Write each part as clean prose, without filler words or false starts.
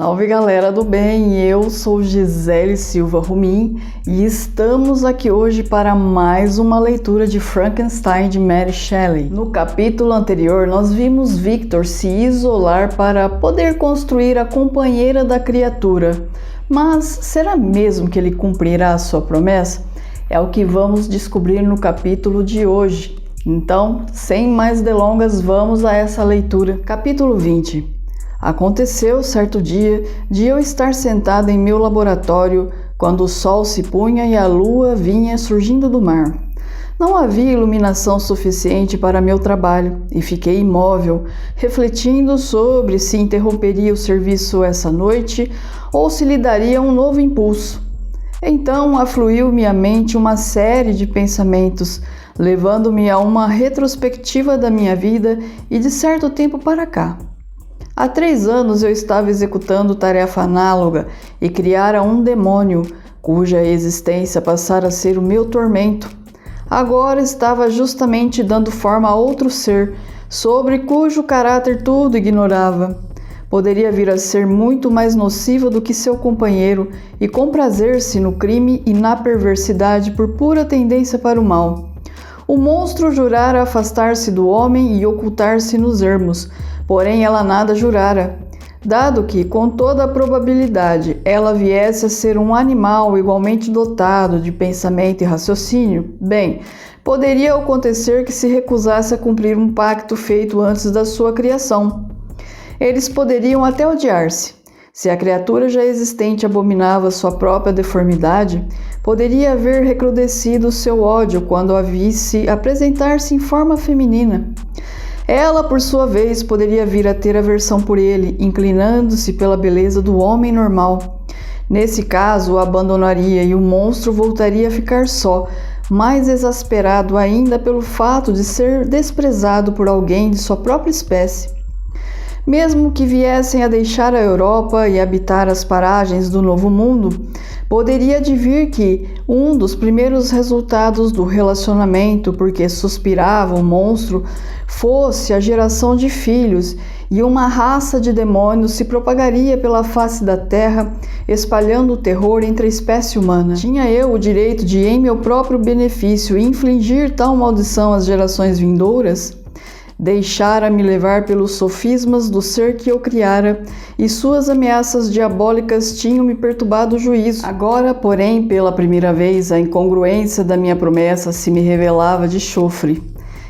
Salve galera do bem, eu sou Gisele Silva Rumin e estamos aqui hoje para mais uma leitura de Frankenstein de Mary Shelley. No capítulo anterior nós vimos Victor se isolar para poder construir a companheira da criatura, mas será mesmo que ele cumprirá a sua promessa? É o que vamos descobrir no capítulo de hoje. Então, sem mais delongas, vamos a essa leitura. Capítulo 20. Aconteceu certo dia de eu estar sentada em meu laboratório quando o sol se punha e a lua vinha surgindo do mar. Não havia iluminação suficiente para meu trabalho e fiquei imóvel, refletindo sobre se interromperia o serviço essa noite ou se lhe daria um novo impulso. Então afluiu-me à mente uma série de pensamentos, levando-me a uma retrospectiva da minha vida e de certo tempo para cá. Há 3 anos eu estava executando tarefa análoga e criara um demônio, cuja existência passara a ser o meu tormento. Agora estava justamente dando forma a outro ser, sobre cujo caráter tudo ignorava. Poderia vir a ser muito mais nociva do que seu companheiro e comprazer-se no crime e na perversidade por pura tendência para o mal. O monstro jurara afastar-se do homem e ocultar-se nos ermos, porém ela nada jurara. Dado que, com toda a probabilidade, ela viesse a ser um animal igualmente dotado de pensamento e raciocínio, bem, poderia acontecer que se recusasse a cumprir um pacto feito antes da sua criação. Eles poderiam até odiar-se. Se a criatura já existente abominava sua própria deformidade, poderia haver recrudescido seu ódio quando a visse apresentar-se em forma feminina. Ela, por sua vez, poderia vir a ter aversão por ele, inclinando-se pela beleza do homem normal. Nesse caso, o abandonaria e o monstro voltaria a ficar só, mais exasperado ainda pelo fato de ser desprezado por alguém de sua própria espécie. Mesmo que viessem a deixar a Europa e habitar as paragens do Novo Mundo, poderia advir que um dos primeiros resultados do relacionamento, porque suspirava o monstro, fosse a geração de filhos, e uma raça de demônios se propagaria pela face da terra, espalhando o terror entre a espécie humana. Tinha eu o direito de, em meu próprio benefício, infligir tal maldição às gerações vindouras? Deixara-me levar pelos sofismas do ser que eu criara, e suas ameaças diabólicas tinham-me perturbado o juízo. Agora, porém, pela primeira vez, a incongruência da minha promessa se me revelava de chofre.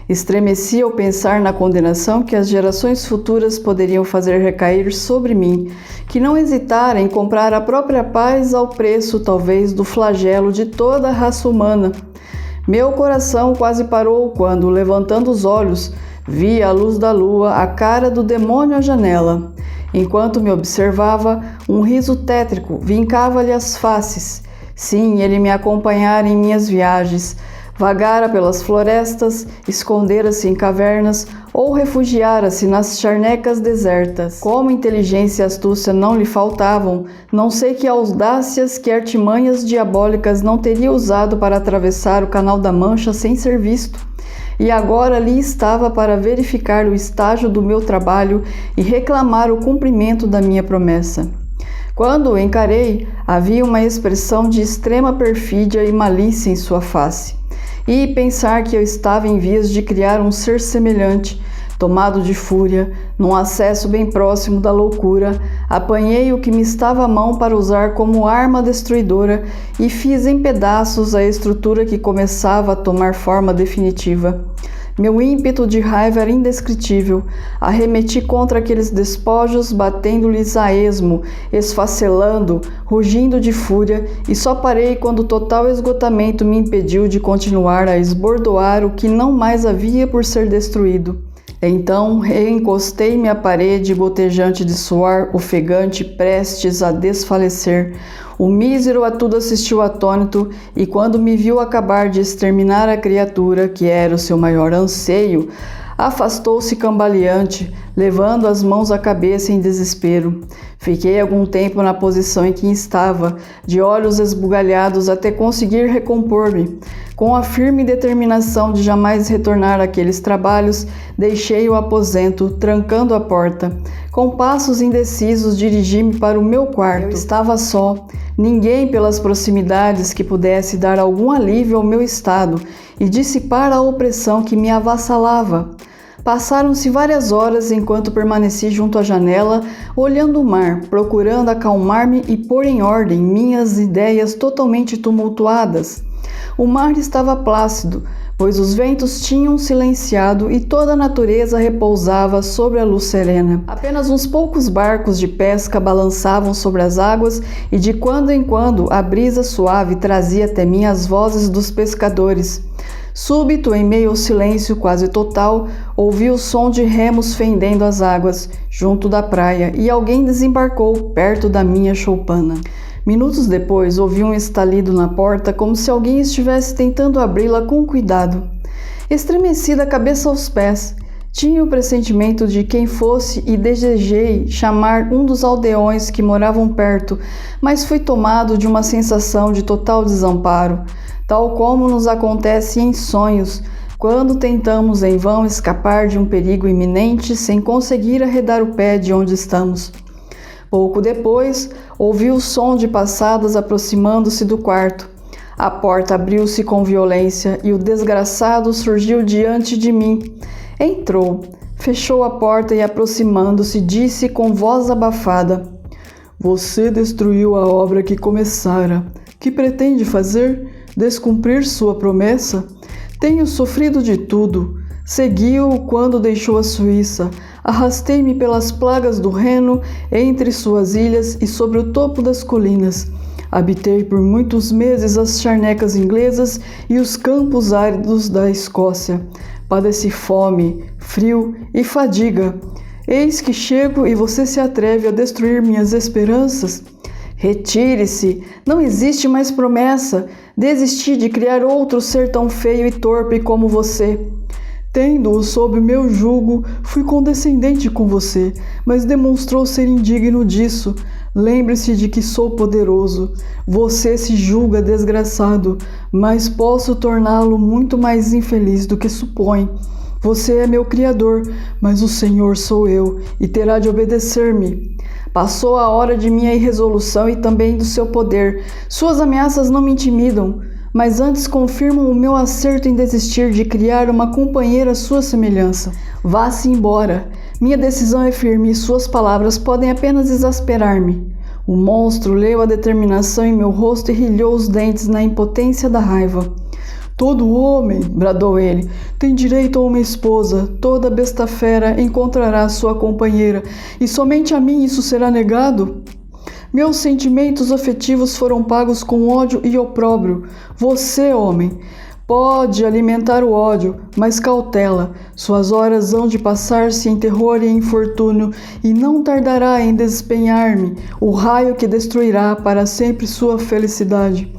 Estremeci ao pensar na condenação que as gerações futuras poderiam fazer recair sobre mim, que não hesitara em comprar a própria paz ao preço, talvez, do flagelo de toda a raça humana. Meu coração quase parou quando, levantando os olhos, vi à luz da lua a cara do demônio à janela. Enquanto me observava, um riso tétrico vincava-lhe as faces. Sim, ele me acompanhara em minhas viagens, vagara pelas florestas, escondera-se em cavernas ou refugiara-se nas charnecas desertas. Como inteligência e astúcia não lhe faltavam, não sei que audácias, que artimanhas diabólicas não teria usado para atravessar o Canal da Mancha sem ser visto. E agora ali estava para verificar o estágio do meu trabalho e reclamar o cumprimento da minha promessa. Quando o encarei, havia uma expressão de extrema perfídia e malícia em sua face. E pensar que eu estava em vias de criar um ser semelhante, tomado de fúria, num acesso bem próximo da loucura, apanhei o que me estava à mão para usar como arma destruidora e fiz em pedaços a estrutura que começava a tomar forma definitiva. Meu ímpeto de raiva era indescritível. Arremeti contra aqueles despojos, batendo-lhes a esmo, esfacelando, rugindo de fúria, e só parei quando o total esgotamento me impediu de continuar a esbordoar o que não mais havia por ser destruído. Então reencostei-me à parede, gotejante de suor, ofegante, prestes a desfalecer. O mísero a tudo assistiu atônito, e quando me viu acabar de exterminar a criatura, que era o seu maior anseio, afastou-se cambaleante, levando as mãos à cabeça em desespero. Fiquei algum tempo na posição em que estava, de olhos esbugalhados até conseguir recompor-me. Com a firme determinação de jamais retornar àqueles trabalhos, deixei o aposento, trancando a porta. Com passos indecisos, dirigi-me para o meu quarto. Eu estava só, ninguém pelas proximidades que pudesse dar algum alívio ao meu estado e dissipar a opressão que me avassalava. Passaram-se várias horas enquanto permaneci junto à janela, olhando o mar, procurando acalmar-me e pôr em ordem minhas ideias totalmente tumultuadas. O mar estava plácido, pois os ventos tinham silenciado e toda a natureza repousava sobre a luz serena. Apenas uns poucos barcos de pesca balançavam sobre as águas e de quando em quando a brisa suave trazia até mim as vozes dos pescadores. Súbito, em meio ao silêncio quase total, ouvi o som de remos fendendo as águas, junto da praia, e alguém desembarcou perto da minha choupana. Minutos depois, ouvi um estalido na porta, como se alguém estivesse tentando abri-la com cuidado. Estremeci da cabeça aos pés. Tinha o pressentimento de quem fosse e desejei chamar um dos aldeões que moravam perto, mas fui tomado de uma sensação de total desamparo, tal como nos acontece em sonhos, quando tentamos em vão escapar de um perigo iminente sem conseguir arredar o pé de onde estamos. Pouco depois, ouvi o som de passadas aproximando-se do quarto. A porta abriu-se com violência e o desgraçado surgiu diante de mim. Entrou, fechou a porta e, aproximando-se, disse com voz abafada: "Você destruiu a obra que começara. Que pretende fazer? Descumprir sua promessa? Tenho sofrido de tudo. Segui-o quando deixou a Suíça. Arrastei-me pelas plagas do Reno, entre suas ilhas e sobre o topo das colinas. Habitei por muitos meses as charnecas inglesas e os campos áridos da Escócia. Padeci fome, frio e fadiga. Eis que chego e você se atreve a destruir minhas esperanças? Retire-se, não existe mais promessa. Desisti de criar outro ser tão feio e torpe como você. Tendo-o sob meu jugo, fui condescendente com você, mas demonstrou ser indigno disso. Lembre-se de que sou poderoso. Você se julga desgraçado, mas posso torná-lo muito mais infeliz do que supõe. Você é meu Criador, mas o Senhor sou eu, e terá de obedecer-me. Passou a hora de minha irresolução e também do seu poder. Suas ameaças não me intimidam, mas antes confirmam o meu acerto em desistir de criar uma companheira à sua semelhança. Vá-se embora. Minha decisão é firme e suas palavras podem apenas exasperar-me." O monstro leu a determinação em meu rosto e rilhou os dentes na impotência da raiva. "Todo homem", bradou ele, "tem direito a uma esposa. Toda besta fera encontrará sua companheira, e somente a mim isso será negado? Meus sentimentos afetivos foram pagos com ódio e opróbrio. Você, homem, pode alimentar o ódio, mas cautela. Suas horas hão de passar-se em terror e infortúnio, e não tardará em despenhar-me o raio que destruirá para sempre sua felicidade.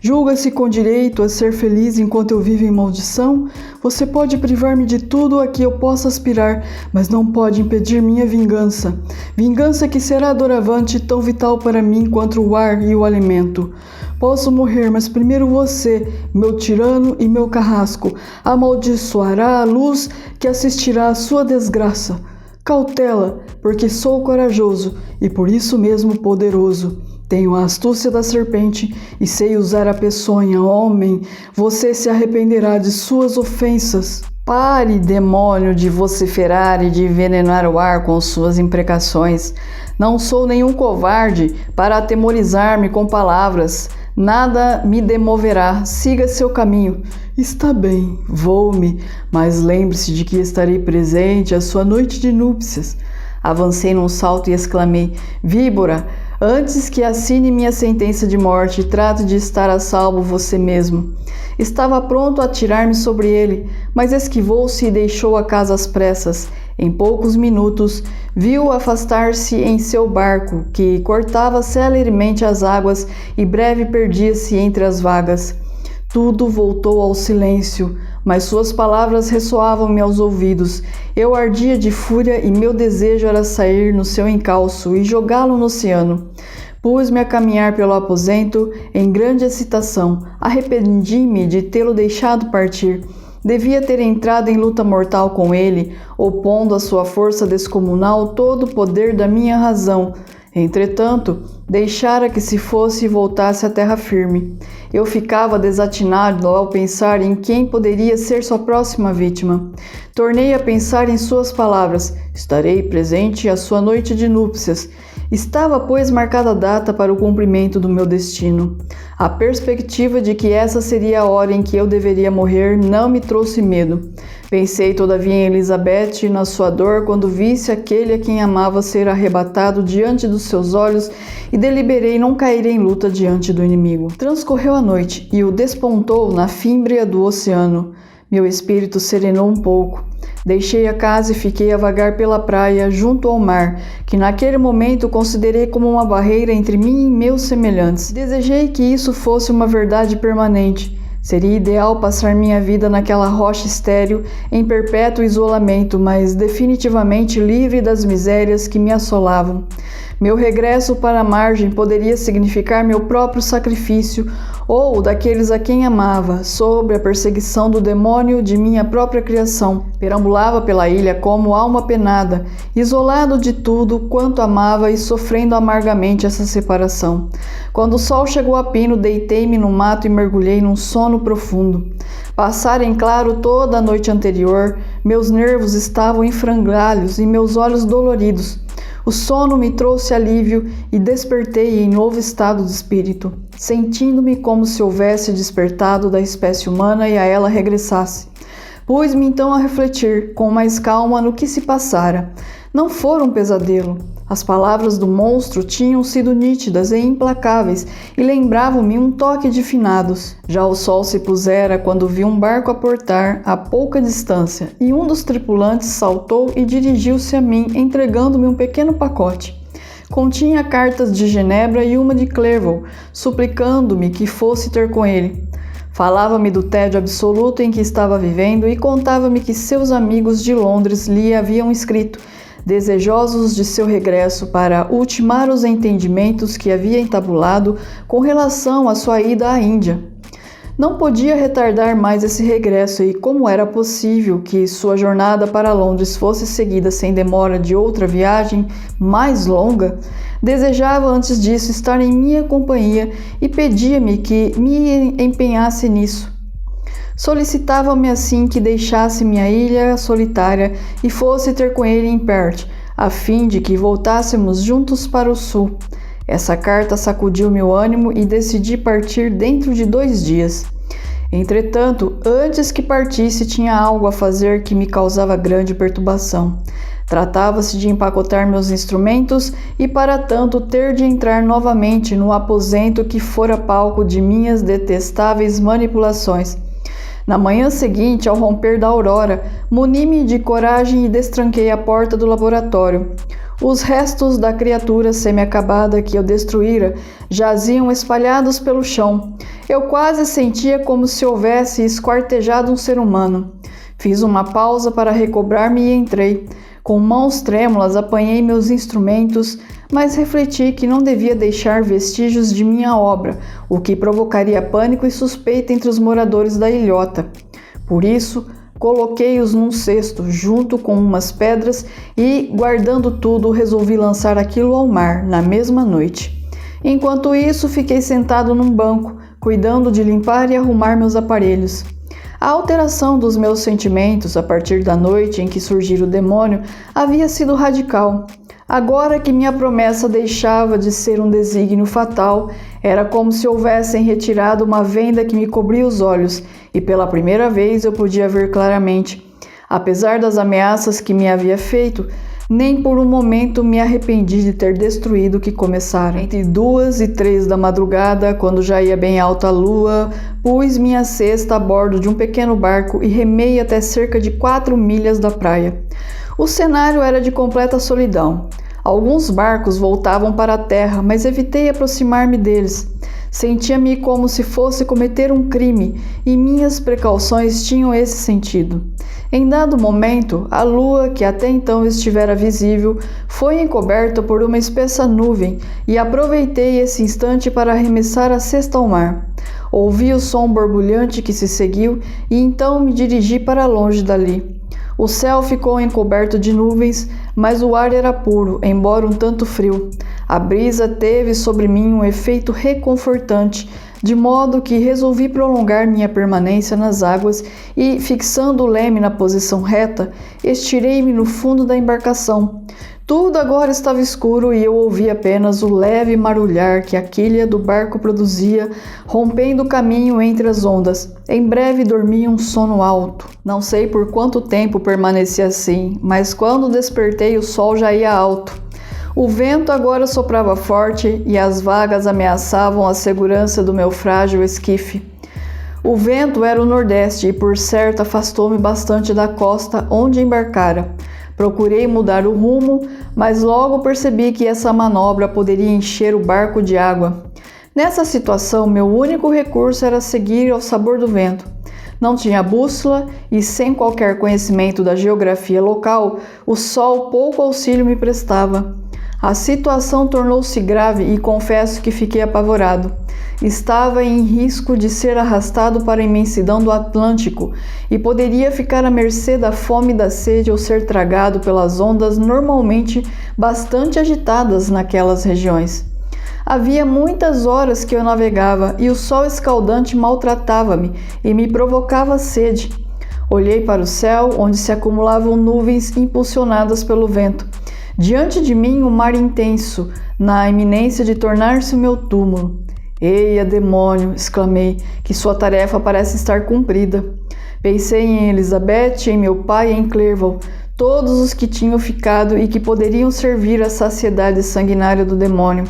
Julga-se com direito a ser feliz enquanto eu vivo em maldição? Você pode privar-me de tudo a que eu possa aspirar, mas não pode impedir minha vingança. Vingança que será doravante tão vital para mim quanto o ar e o alimento. Posso morrer, mas primeiro você, meu tirano e meu carrasco, amaldiçoará a luz que assistirá à sua desgraça. Cautela, porque sou corajoso e por isso mesmo poderoso. Tenho a astúcia da serpente e sei usar a peçonha. Homem, você se arrependerá de suas ofensas." "Pare, demônio, de vociferar e de envenenar o ar com suas imprecações. Não sou nenhum covarde para atemorizar-me com palavras. Nada me demoverá. Siga seu caminho." "Está bem, vou-me, mas lembre-se de que estarei presente à sua noite de núpcias." Avancei num salto e exclamei: "Víbora, antes que assine minha sentença de morte, trate de estar a salvo você mesmo." Estava pronto a atirar-me sobre ele, mas esquivou-se e deixou a casa às pressas. Em poucos minutos, viu-o afastar-se em seu barco, que cortava celeremente as águas e breve perdia-se entre as vagas. Tudo voltou ao silêncio, mas suas palavras ressoavam-me aos ouvidos. Eu ardia de fúria e meu desejo era sair no seu encalço e jogá-lo no oceano. Pus-me a caminhar pelo aposento em grande excitação. Arrependi-me de tê-lo deixado partir. Devia ter entrado em luta mortal com ele, opondo à sua força descomunal todo o poder da minha razão. Entretanto, deixara que se fosse e voltasse à terra firme. Eu ficava desatinado ao pensar em quem poderia ser sua próxima vítima. Tornei a pensar em suas palavras: estarei presente à sua noite de núpcias. Estava, pois, marcada a data para o cumprimento do meu destino. A perspectiva de que essa seria a hora em que eu deveria morrer não me trouxe medo. Pensei, todavia, em Elizabeth e na sua dor quando visse aquele a quem amava ser arrebatado diante dos seus olhos e deliberei não cair em luta diante do inimigo. Transcorreu a noite e o despontou na fímbria do oceano. Meu espírito serenou um pouco. Deixei a casa e fiquei a vagar pela praia, junto ao mar, que naquele momento considerei como uma barreira entre mim e meus semelhantes. Desejei que isso fosse uma verdade permanente. Seria ideal passar minha vida naquela rocha estéril, em perpétuo isolamento, mas definitivamente livre das misérias que me assolavam. Meu regresso para a margem poderia significar meu próprio sacrifício ou daqueles a quem amava, sob a perseguição do demônio de minha própria criação. Perambulava pela ilha como alma penada, isolado de tudo quanto amava e sofrendo amargamente essa separação. Quando o sol chegou a pino, deitei-me no mato e mergulhei num sono profundo. Passara em claro toda a noite anterior, meus nervos estavam em frangalhos e meus olhos doloridos. O sono me trouxe alívio e despertei em novo estado de espírito, sentindo-me como se houvesse despertado da espécie humana e a ela regressasse. Pus-me então a refletir, com mais calma, no que se passara. Não fora um pesadelo. As palavras do monstro tinham sido nítidas e implacáveis e lembravam-me um toque de finados. Já o sol se pusera quando vi um barco aportar a pouca distância e um dos tripulantes saltou e dirigiu-se a mim, entregando-me um pequeno pacote. Continha cartas de Genebra e uma de Clerval, suplicando-me que fosse ter com ele. Falava-me do tédio absoluto em que estava vivendo e contava-me que seus amigos de Londres lhe haviam escrito, desejosos de seu regresso para ultimar os entendimentos que havia entabulado com relação à sua ida à Índia. Não podia retardar mais esse regresso e, como era possível que sua jornada para Londres fosse seguida sem demora de outra viagem mais longa, desejava antes disso estar em minha companhia e pedia-me que me empenhasse nisso. Solicitava-me assim que deixasse minha ilha solitária e fosse ter com ele em Perth, a fim de que voltássemos juntos para o sul. Essa carta sacudiu meu ânimo e decidi partir dentro de 2 dias. Entretanto, antes que partisse, tinha algo a fazer que me causava grande perturbação. Tratava-se de empacotar meus instrumentos e, para tanto, ter de entrar novamente no aposento que fora palco de minhas detestáveis manipulações. Na manhã seguinte, ao romper da aurora, muni-me de coragem e destranquei a porta do laboratório. Os restos da criatura semi-acabada que eu destruíra jaziam espalhados pelo chão. Eu quase sentia como se houvesse esquartejado um ser humano. Fiz uma pausa para recobrar-me e entrei. Com mãos trêmulas apanhei meus instrumentos, mas refleti que não devia deixar vestígios de minha obra, o que provocaria pânico e suspeita entre os moradores da ilhota. Por isso, coloquei-os num cesto, junto com umas pedras, e, guardando tudo, resolvi lançar aquilo ao mar, na mesma noite. Enquanto isso, fiquei sentado num banco, cuidando de limpar e arrumar meus aparelhos. A alteração dos meus sentimentos a partir da noite em que surgira o demônio havia sido radical. Agora que minha promessa deixava de ser um desígnio fatal, era como se houvessem retirado uma venda que me cobria os olhos, e pela primeira vez eu podia ver claramente. Apesar das ameaças que me havia feito, nem por um momento me arrependi de ter destruído o que começara. Entre 2 e 3 da madrugada, quando já ia bem alta a lua, pus minha cesta a bordo de um pequeno barco e remei até cerca de 4 milhas da praia. O cenário era de completa solidão. Alguns barcos voltavam para a terra, mas evitei aproximar-me deles. Sentia-me como se fosse cometer um crime e minhas precauções tinham esse sentido. Em dado momento, a lua, que até então estivera visível, foi encoberta por uma espessa nuvem e aproveitei esse instante para arremessar a cesta ao mar. Ouvi o som borbulhante que se seguiu e então me dirigi para longe dali. O céu ficou encoberto de nuvens, mas o ar era puro, embora um tanto frio. A brisa teve sobre mim um efeito reconfortante, de modo que resolvi prolongar minha permanência nas águas e, fixando o leme na posição reta, estirei-me no fundo da embarcação. Tudo agora estava escuro e eu ouvi apenas o leve marulhar que a quilha do barco produzia, rompendo o caminho entre as ondas. Em breve dormi um sono alto. Não sei por quanto tempo permaneci assim, mas quando despertei o sol já ia alto. O vento agora soprava forte e as vagas ameaçavam a segurança do meu frágil esquife. O vento era o nordeste e, por certo, afastou-me bastante da costa onde embarcara. Procurei mudar o rumo, mas logo percebi que essa manobra poderia encher o barco de água. Nessa situação, meu único recurso era seguir ao sabor do vento. Não tinha bússola e, sem qualquer conhecimento da geografia local, o sol pouco auxílio me prestava. A situação tornou-se grave e confesso que fiquei apavorado. Estava em risco de ser arrastado para a imensidão do Atlântico e poderia ficar à mercê da fome e da sede ou ser tragado pelas ondas normalmente bastante agitadas naquelas regiões. Havia muitas horas que eu navegava e o sol escaldante maltratava-me e me provocava sede. Olhei para o céu, onde se acumulavam nuvens impulsionadas pelo vento. Diante de mim, o mar intenso, na iminência de tornar-se o meu túmulo. Eia, demônio! Exclamei, que sua tarefa parece estar cumprida. Pensei em Elizabeth, em meu pai e em Clerval, todos os que tinham ficado e que poderiam servir à saciedade sanguinária do demônio.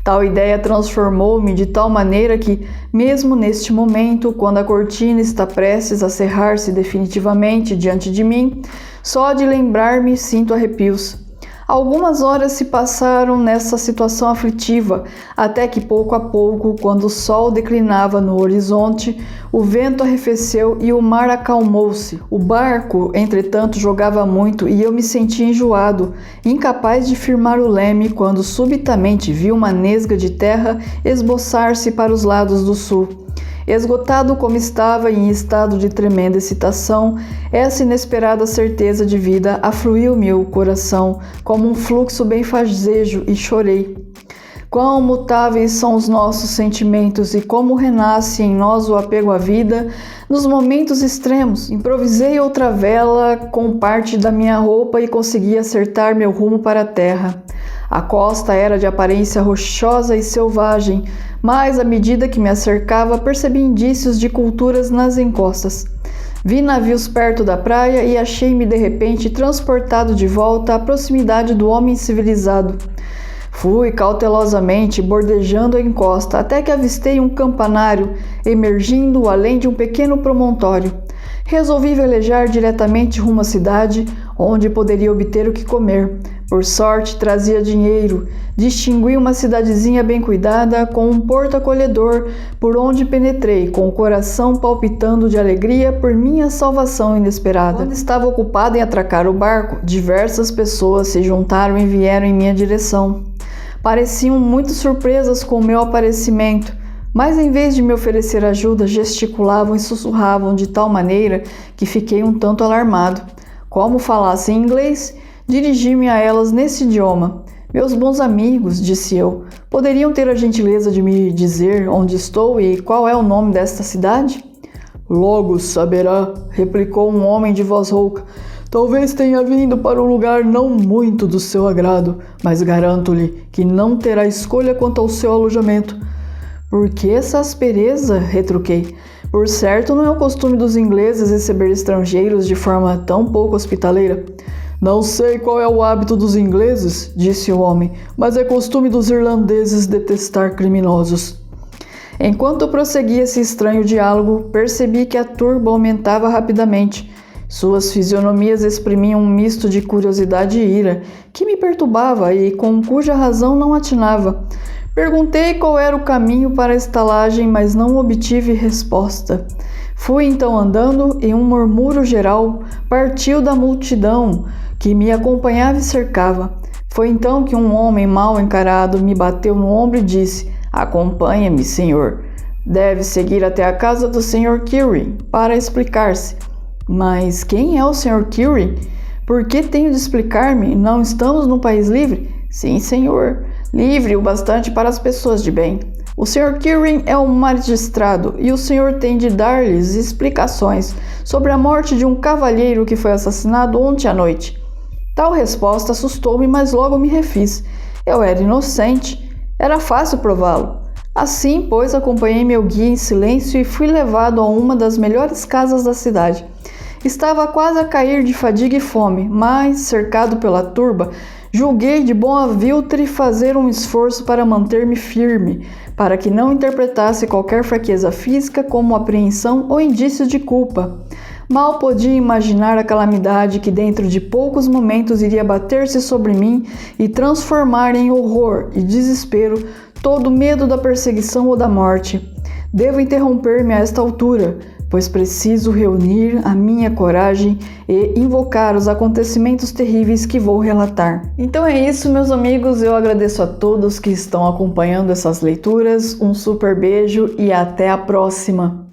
Tal ideia transformou-me de tal maneira que, mesmo neste momento, quando a cortina está prestes a cerrar-se definitivamente diante de mim, só de lembrar-me sinto arrepios. Algumas horas se passaram nessa situação aflitiva, até que pouco a pouco, quando o sol declinava no horizonte, o vento arrefeceu e o mar acalmou-se. O barco, entretanto, jogava muito e eu me senti enjoado, incapaz de firmar o leme, quando subitamente vi uma nesga de terra esboçar-se para os lados do sul. Esgotado como estava e em estado de tremenda excitação, essa inesperada certeza de vida afluiu-me o coração como um fluxo benfazejo e chorei. Quão mutáveis são os nossos sentimentos e como renasce em nós o apego à vida nos momentos extremos. Improvisei outra vela com parte da minha roupa e consegui acertar meu rumo para a terra. A costa era de aparência rochosa e selvagem, mas à medida que me acercava percebi indícios de culturas nas encostas. Vi navios perto da praia e achei-me de repente transportado de volta à proximidade do homem civilizado. Fui cautelosamente bordejando a encosta até que avistei um campanário emergindo além de um pequeno promontório. Resolvi velejar diretamente rumo à cidade, onde poderia obter o que comer. Por sorte, trazia dinheiro. Distingui uma cidadezinha bem cuidada, com um porto acolhedor, por onde penetrei, com o coração palpitando de alegria por minha salvação inesperada. Quando estava ocupado em atracar o barco, diversas pessoas se juntaram e vieram em minha direção. Pareciam muito surpresas com o meu aparecimento, mas em vez de me oferecer ajuda, gesticulavam e sussurravam de tal maneira que fiquei um tanto alarmado. Como falassem inglês, dirigi-me a elas nesse idioma. Meus bons amigos, disse eu, poderiam ter a gentileza de me dizer onde estou e qual é o nome desta cidade? Logo saberá, replicou um homem de voz rouca. Talvez tenha vindo para um lugar não muito do seu agrado, mas garanto-lhe que não terá escolha quanto ao seu alojamento. Por que essa aspereza? Retruquei. Por certo, não é o costume dos ingleses receber estrangeiros de forma tão pouco hospitaleira. Não sei qual é o hábito dos ingleses, disse o homem, mas é costume dos irlandeses detestar criminosos. Enquanto prosseguia esse estranho diálogo, percebi que a turba aumentava rapidamente. Suas fisionomias exprimiam um misto de curiosidade e ira, que me perturbava e com cuja razão não atinava. Perguntei qual era o caminho para a estalagem, mas não obtive resposta. Fui então andando e um murmúrio geral partiu da multidão que me acompanhava e cercava. Foi então que um homem mal encarado me bateu no ombro e disse: "Acompanhe-me, senhor. Deve seguir até a casa do Sr. Curie para explicar-se." "Mas quem é o Sr. Curie? Por que tenho de explicar-me? Não estamos num país livre?" "Sim, senhor. Livre o bastante para as pessoas de bem. O Sr. Curie é um magistrado e o senhor tem de dar-lhes explicações sobre a morte de um cavalheiro que foi assassinado ontem à noite." Tal resposta assustou-me, mas logo me refiz. Eu era inocente. Era fácil prová-lo. Assim, pois, acompanhei meu guia em silêncio e fui levado a uma das melhores casas da cidade. Estava quase a cair de fadiga e fome, mas, cercado pela turba, julguei de bom aviltre fazer um esforço para manter-me firme, para que não interpretasse qualquer fraqueza física como apreensão ou indício de culpa. Mal podia imaginar a calamidade que dentro de poucos momentos iria abater-se sobre mim e transformar em horror e desespero todo medo da perseguição ou da morte. Devo interromper-me a esta altura, pois preciso reunir a minha coragem e invocar os acontecimentos terríveis que vou relatar. Então é isso, meus amigos. Eu agradeço a todos que estão acompanhando essas leituras. Um super beijo e até a próxima!